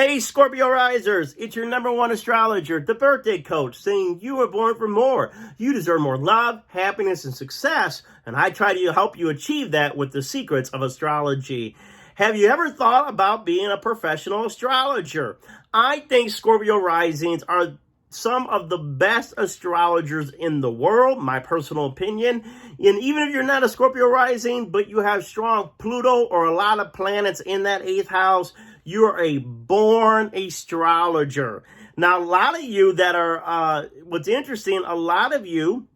Hey, Scorpio Risers, it's your number one astrologer, the birthday coach, saying you were born for more. You deserve more love, happiness, and success, and I try to help you achieve that with the secrets of astrology. Have you ever thought about being a professional astrologer? I think Scorpio Risings are some of the best astrologers in the world, my personal opinion. And even if you're not a Scorpio rising, but you have strong Pluto or a lot of planets in that 8th house, you're a born astrologer. Now, a lot of you that are, what's interesting, a lot of you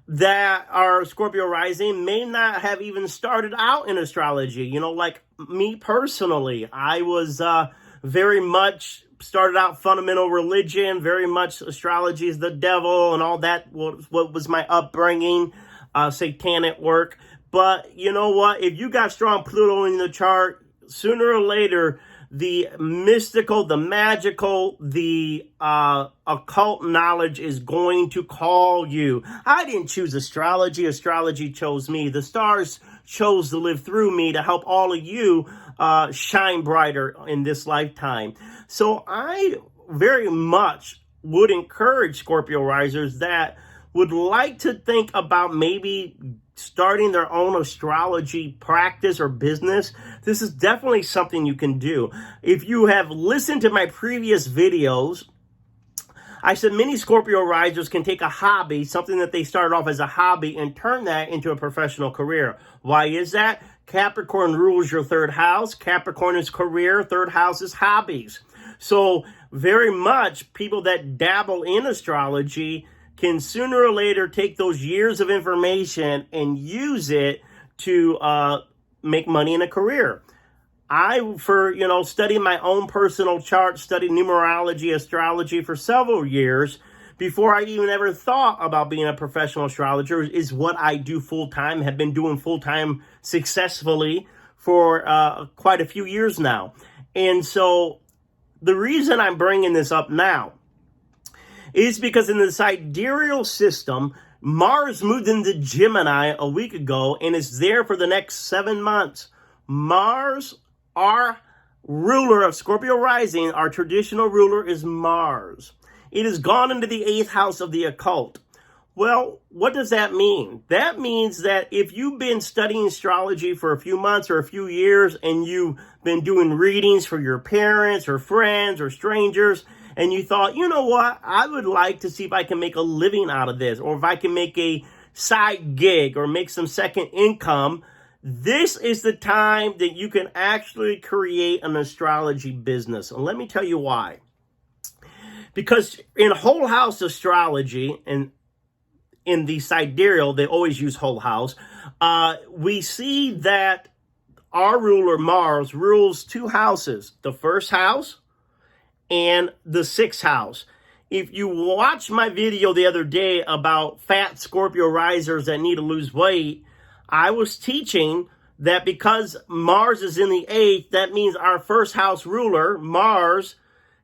that are Scorpio rising may not have even started out in astrology. You know, like me personally, I was very much started out fundamental religion, very much astrology is the devil and all that. What was my upbringing, satanic work. But you know what? If you got strong Pluto in the chart, sooner or later, the mystical, the magical, the occult knowledge is going to call you. I didn't choose astrology. Astrology chose me. The stars chose to live through me to help all of you shine brighter in this lifetime. So I very much would encourage Scorpio risers that would like to think about maybe starting their own astrology practice or business. This is definitely something you can do. If you have listened to my previous videos, I said many Scorpio risers can take a hobby, something that they started off as a hobby, and turn that into a professional career. Why is that? Capricorn rules your 3rd house. Capricorn is career. 3rd house is hobbies. So very much people that dabble in astrology can sooner or later take those years of information and use it to make money in a career. Studying my own personal chart, studied numerology, astrology for several years before I even ever thought about being a professional astrologer, is what I do full-time, have been doing full-time successfully for quite a few years now. And so the reason I'm bringing this up now is because in the sidereal system, Mars moved into Gemini a week ago and is there for the next 7 months. Mars, our ruler of Scorpio rising, our traditional ruler is Mars. It has gone into the 8th house of the occult. Well, what does that mean? That means that if you've been studying astrology for a few months or a few years and you've been doing readings for your parents or friends or strangers, and you thought, you know what, I would like to see if I can make a living out of this, or if I can make a side gig or make some second income, this is the time that you can actually create an astrology business. And let me tell you why. Because in whole house astrology, and in the sidereal, they always use whole house, we see that our ruler, Mars, rules 2 houses, the 1st house and the 6th house. If you watch my video the other day about fat Scorpio risers that need to lose weight, I was teaching that because Mars is in the 8th, that means our 1st house ruler, Mars,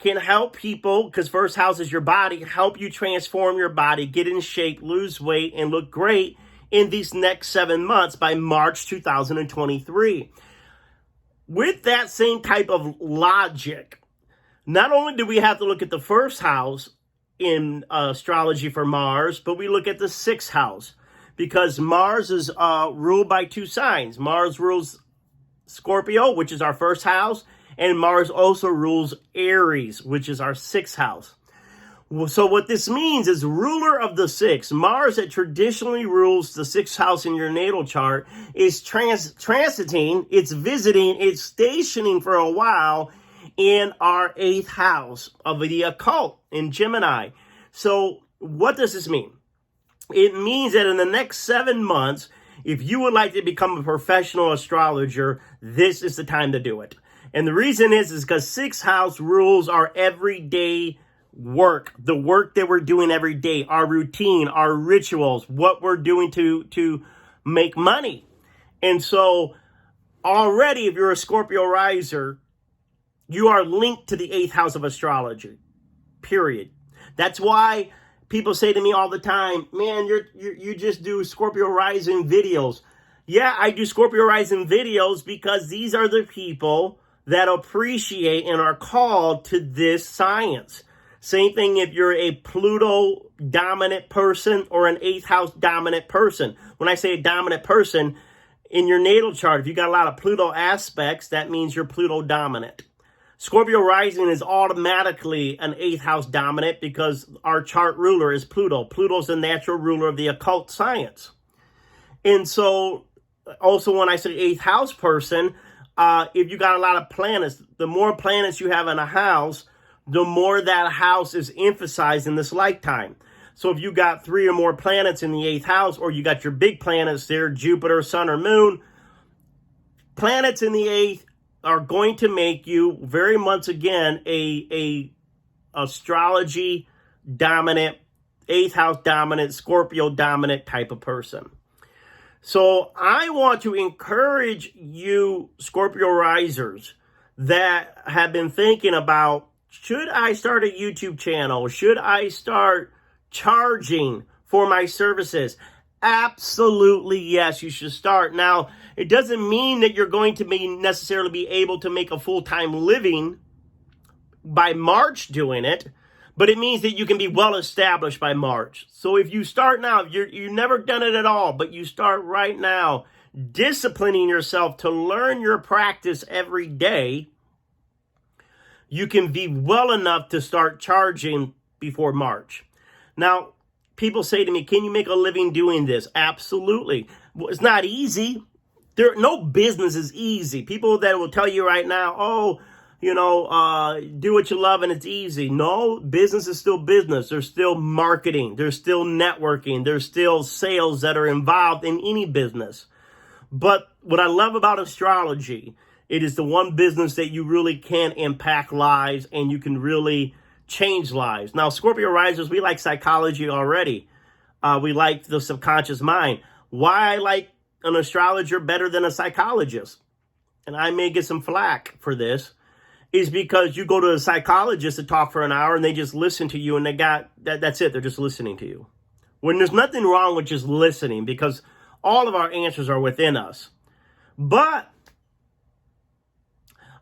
can help people, because 1st house is your body, help you transform your body, get in shape, lose weight, and look great in these next 7 months by March 2023. With that same type of logic, not only do we have to look at the 1st house in astrology for Mars, but we look at the 6th house, because Mars is ruled by 2 signs. Mars rules Scorpio, which is our 1st house, and Mars also rules Aries, which is our 6th house. So what this means is ruler of the 6th, Mars that traditionally rules the 6th house in your natal chart, is transiting, it's visiting, it's stationing for a while in our 8th house of the occult in Gemini. So what does this mean? It means that in the next 7 months, if you would like to become a professional astrologer, this is the time to do it. And the reason is because 6th house rules our everyday work, the work that we're doing every day, our routine, our rituals, what we're doing to make money. And so already, if you're a Scorpio riser, you are linked to the 8th house of astrology, period. That's why people say to me all the time, man, you just do Scorpio rising videos. Yeah, I do Scorpio rising videos because these are the people that appreciate and are called to this science. Same thing if you're a Pluto dominant person or an 8th house dominant person. When I say a dominant person, in your natal chart, if you got a lot of Pluto aspects, that means you're Pluto dominant. Scorpio rising is automatically an 8th house dominant because our chart ruler is Pluto. Pluto's the natural ruler of the occult science. And so, also when I say 8th house person, if you got a lot of planets, the more planets you have in a house, the more that house is emphasized in this lifetime. So if you got 3 or more planets in the 8th house, or you got your big planets there, Jupiter, Sun, or Moon, planets in the 8th are going to make you very much again a astrology dominant, 8th house dominant, Scorpio dominant type of person. So I want to encourage you Scorpio risers that have been thinking about, should I start a YouTube channel? Should I start charging for my services? Absolutely, yes, you should start. Now, it doesn't mean that you're going to necessarily be able to make a full-time living by March doing it, but it means that you can be well established by March. So if you start now, you've never done it at all, but you start right now, disciplining yourself to learn your practice every day, you can be well enough to start charging before March. Now, people say to me, can you make a living doing this? Absolutely. Well, it's not easy. No business is easy. People that will tell you right now, do what you love and it's easy. No, business is still business. There's still marketing. There's still networking. There's still sales that are involved in any business. But what I love about astrology, it is the one business that you really can impact lives and you can really change lives. Now, Scorpio risers, we like psychology already. We like the subconscious mind. Why I like an astrologer better than a psychologist, and I may get some flack for this, is because you go to a psychologist to talk for an hour and they just listen to you and that's it. They're just listening to you. When there's nothing wrong with just listening, because all of our answers are within us. But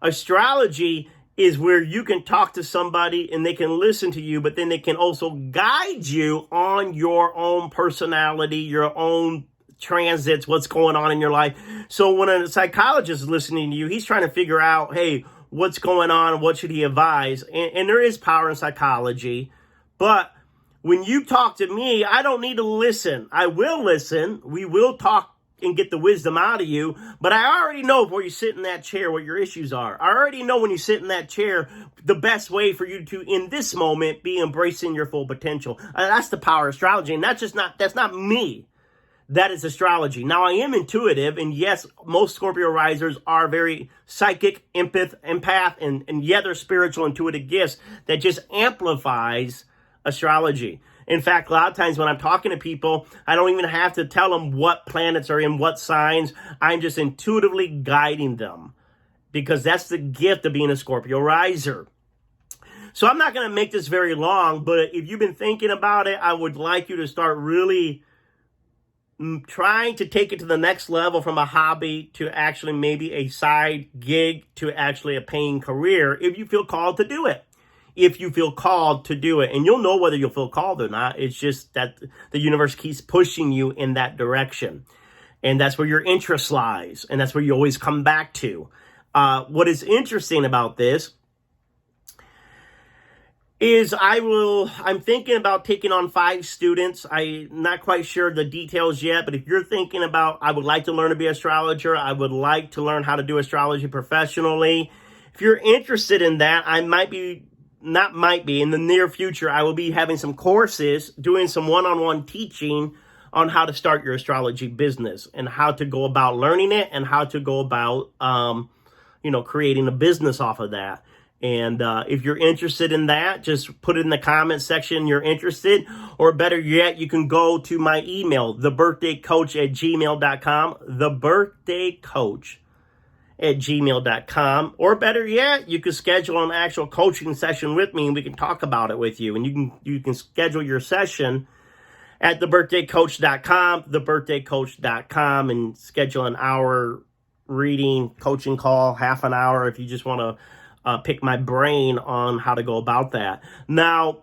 astrology is where you can talk to somebody and they can listen to you, but then they can also guide you on your own personality, your own transits, what's going on in your life. So when a psychologist is listening to you, he's trying to figure out, hey, what's going on? What should he advise? And there is power in psychology. But when you talk to me, I don't need to listen. I will listen. We will talk and get the wisdom out of you. But I already know before you sit in that chair what your issues are. I already know when you sit in that chair, the best way for you to, in this moment, be embracing your full potential. That's the power of astrology. And that's not me. That is astrology. Now, I am intuitive, and yes, most Scorpio risers are very psychic, empath, and yeah, they're spiritual, intuitive gifts that just amplifies astrology. In fact, a lot of times when I'm talking to people, I don't even have to tell them what planets are in what signs. I'm just intuitively guiding them because that's the gift of being a Scorpio riser. So I'm not going to make this very long, but if you've been thinking about it, I would like you to start really trying to take it to the next level from a hobby to actually maybe a side gig to actually a paying career if you feel called to do it. If you feel called to do it. And you'll know whether you'll feel called or not. It's just that the universe keeps pushing you in that direction. And that's where your interest lies. And that's where you always come back to. What is interesting about this is I'm thinking about taking on 5 students. I'm not quite sure the details yet, but if you're thinking about, I would like to learn to be an astrologer, I would like to learn how to do astrology professionally. If you're interested in that, in the near future, I will be having some courses, doing some one-on-one teaching on how to start your astrology business and how to go about learning it and how to go about, creating a business off of that. And if you're interested in that, just put it in the comment section you're interested. Or better yet, you can go to my email, thebirthdaycoach@gmail.com, thebirthdaycoach@gmail.com. Or better yet, you can schedule an actual coaching session with me and we can talk about it with you. And you can schedule your session at thebirthdaycoach.com, thebirthdaycoach.com, and schedule an hour reading, coaching call, half an hour if you just want to pick my brain on how to go about that. Now,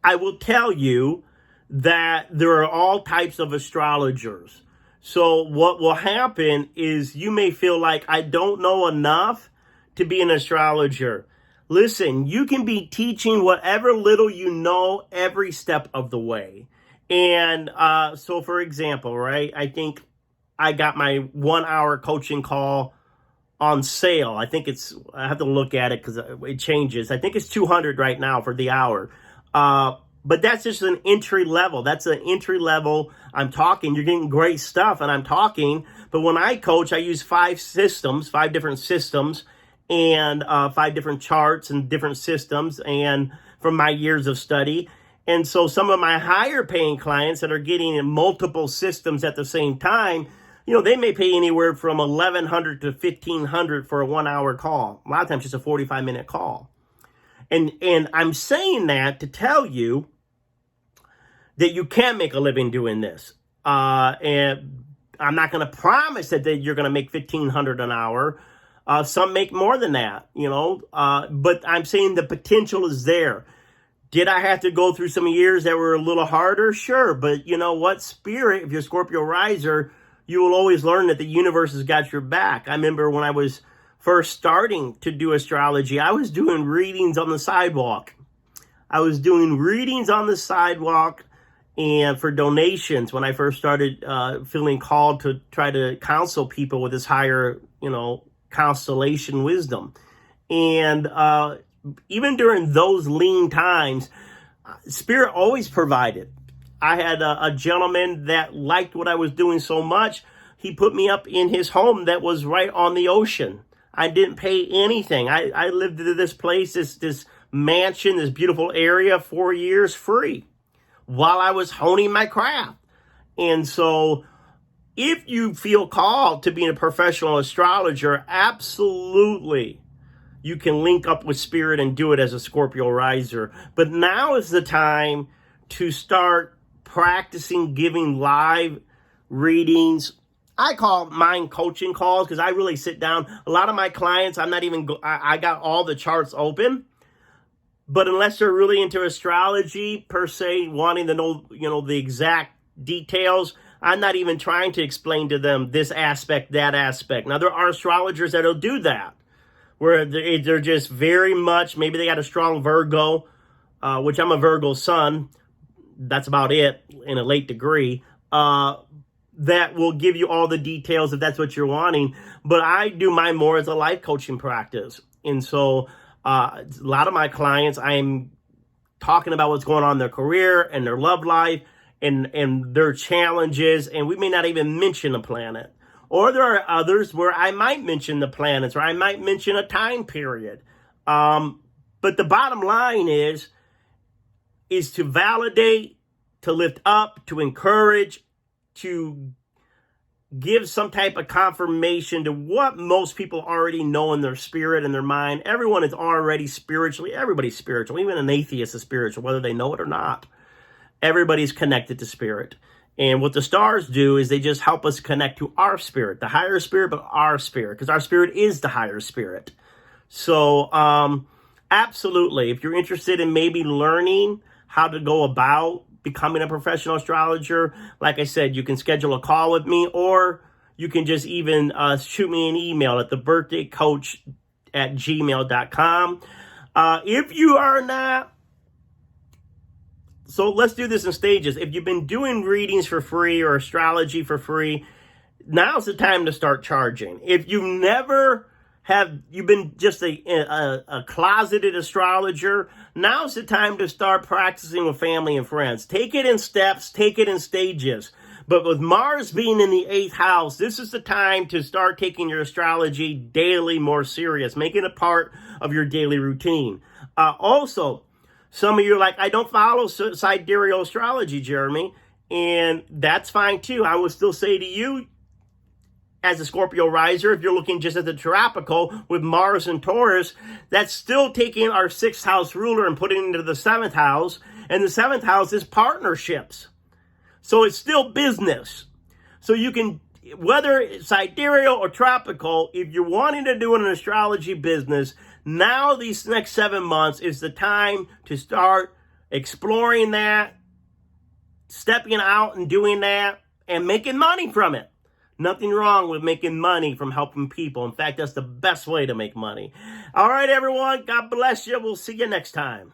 I will tell you that there are all types of astrologers. So what will happen is you may feel like I don't know enough to be an astrologer. Listen, you can be teaching whatever little you know every step of the way. And so, for example, right, I think I got my 1 hour coaching call on sale. I think I have to look at it because it changes. I think it's $200 right now for the hour. But that's just an entry level. That's an entry level. I'm talking, you're getting great stuff and I'm talking. But when I coach, I use 5 different systems and 5 different charts and different systems and from my years of study. And so some of my higher paying clients that are getting multiple systems at the same time, they may pay anywhere from $1,100 to $1,500 for a 1 hour call. A lot of times it's a 45-minute call. And I'm saying that to tell you that you can make a living doing this. And I'm not going to promise that you're going to make $1,500 an hour. Some make more than that, but I'm saying the potential is there. Did I have to go through some years that were a little harder? Sure. But you know what? Spirit, if you're a Scorpio Riser, you will always learn that the universe has got your back. I remember when I was first starting to do astrology, I was doing readings on the sidewalk. And for donations when I first started feeling called to try to counsel people with this higher, constellation wisdom. And even during those lean times, Spirit always provided. I had a gentleman that liked what I was doing so much, he put me up in his home that was right on the ocean. I didn't pay anything. I lived in this place, this mansion, this beautiful area, 4 years free while I was honing my craft. And so if you feel called to being a professional astrologer, absolutely, you can link up with Spirit and do it as a Scorpio Riser. But now is the time to start practicing giving live readings. I call mine coaching calls because I really sit down. A lot of my clients, I got all the charts open. But unless they're really into astrology per se, wanting to know, the exact details, I'm not even trying to explain to them this aspect, that aspect. Now, there are astrologers that'll do that, where they're just very much, maybe they got a strong Virgo, which I'm a Virgo sun. That's about it in a late degree. That will give you all the details if that's what you're wanting. But I do mine more as a life coaching practice. And so a lot of my clients, I'm talking about what's going on in their career and their love life and their challenges. And we may not even mention a planet. Or there are others where I might mention the planets or I might mention a time period. But the bottom line is to validate, to lift up, to encourage, to give some type of confirmation to what most people already know in their spirit and their mind. Everyone is already everybody's spiritual. Even an atheist is spiritual, whether they know it or not. Everybody's connected to spirit. And what the stars do is they just help us connect to our spirit, the higher spirit, but our spirit, because our spirit is the higher spirit. So absolutely, if you're interested in maybe learning how to go about becoming a professional astrologer, like I said, you can schedule a call with me, or you can just even shoot me an email at thebirthdaycoach@gmail.com. If you are not, so let's do this in stages. If you've been doing readings for free or astrology for free, now's the time to start charging. If you've been just a closeted astrologer, now's the time to start practicing with family and friends. Take it in steps, take it in stages. But with Mars being in the 8th house, this is the time to start taking your astrology daily more serious, making it part of your daily routine. Also, some of you are like, I don't follow sidereal astrology, Jeremy, and that's fine too. I will still say to you, as a Scorpio riser, if you're looking just at the tropical with Mars and Taurus, that's still taking our 6th house ruler and putting it into the 7th house. And the 7th house is partnerships. So it's still business. So you can, whether it's sidereal or tropical, if you're wanting to do an astrology business, now these next 7 months is the time to start exploring that, stepping out and doing that, and making money from it. Nothing wrong with making money from helping people. In fact, that's the best way to make money. All right, everyone. God bless you. We'll see you next time.